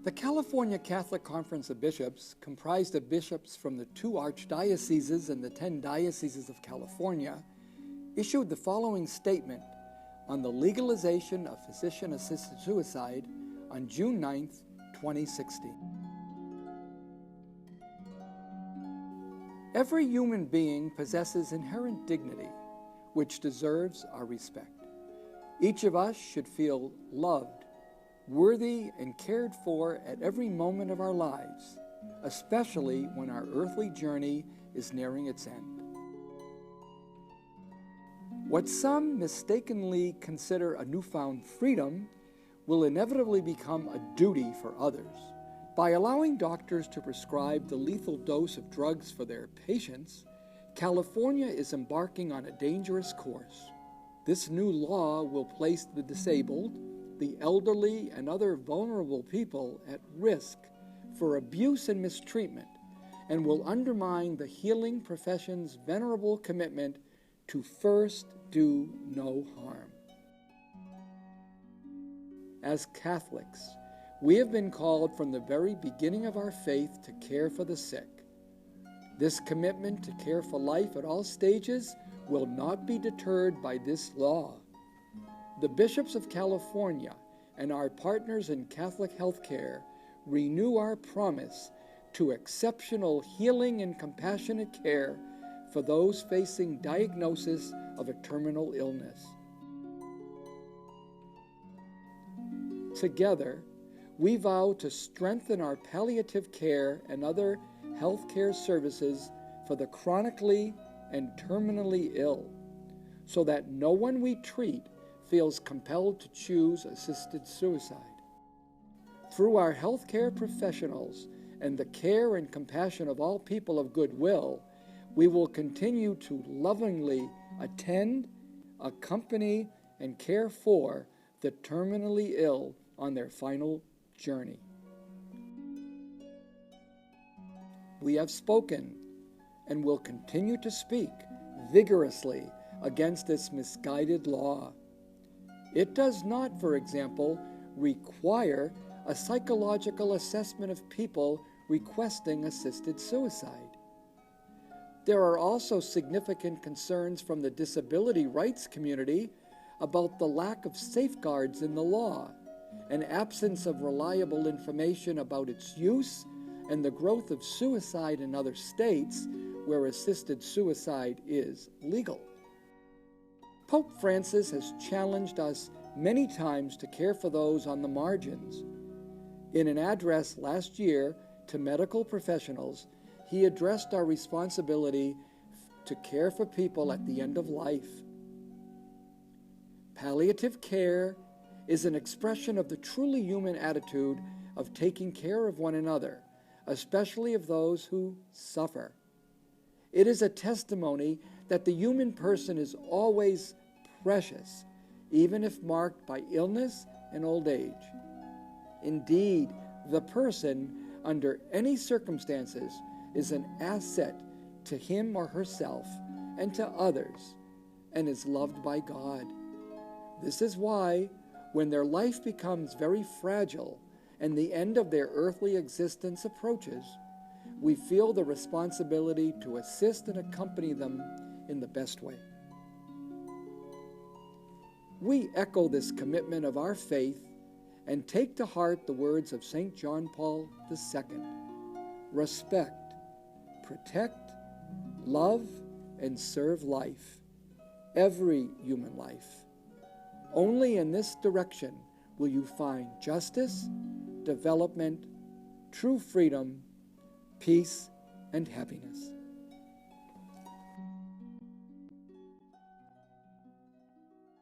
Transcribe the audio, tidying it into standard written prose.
The California Catholic Conference of Bishops, comprised of bishops from the 2 archdioceses and the 10 dioceses of California, issued the following statement on the legalization of physician-assisted suicide on June 9, 2016. Every human being possesses inherent dignity, which deserves our respect. Each of us should feel loved, worthy, and cared for at every moment of our lives, especially when our earthly journey is nearing its end. What some mistakenly consider a newfound freedom will inevitably become a duty for others. By allowing doctors to prescribe the lethal dose of drugs for their patients, California is embarking on a dangerous course. This new law will place the disabled, the elderly, and other vulnerable people at risk for abuse and mistreatment, and will undermine the healing profession's venerable commitment to first do no harm. As Catholics, we have been called from the very beginning of our faith to care for the sick. This commitment to care for life at all stages will not be deterred by this law. The bishops of California and our partners in Catholic healthcare renew our promise to exceptional healing and compassionate care for those facing diagnosis of a terminal illness. Together, we vow to strengthen our palliative care and other healthcare services for the chronically and terminally ill, so that no one we treat feels compelled to choose assisted suicide. Through our healthcare professionals and the care and compassion of all people of goodwill, we will continue to lovingly attend, accompany, and care for the terminally ill on their final journey. We have spoken and will continue to speak vigorously against this misguided law. It does not, for example, require a psychological assessment of people requesting assisted suicide. There are also significant concerns from the disability rights community about the lack of safeguards in the law, an absence of reliable information about its use, and the growth of suicide in other states where assisted suicide is legal. Pope Francis has challenged us many times to care for those on the margins. In an address last year to medical professionals, he addressed our responsibility to care for people at the end of life. Palliative care is an expression of the truly human attitude of taking care of one another, especially of those who suffer. It is a testimony that the human person is always precious, even if marked by illness and old age. Indeed, the person, under any circumstances, is an asset to him or herself and to others, and is loved by God. This is why, when their life becomes very fragile and the end of their earthly existence approaches, we feel the responsibility to assist and accompany them in the best way. We echo this commitment of our faith and take to heart the words of St. John Paul II. Respect, protect, love, and serve life, every human life. Only in this direction will you find justice, development, true freedom, peace, and happiness.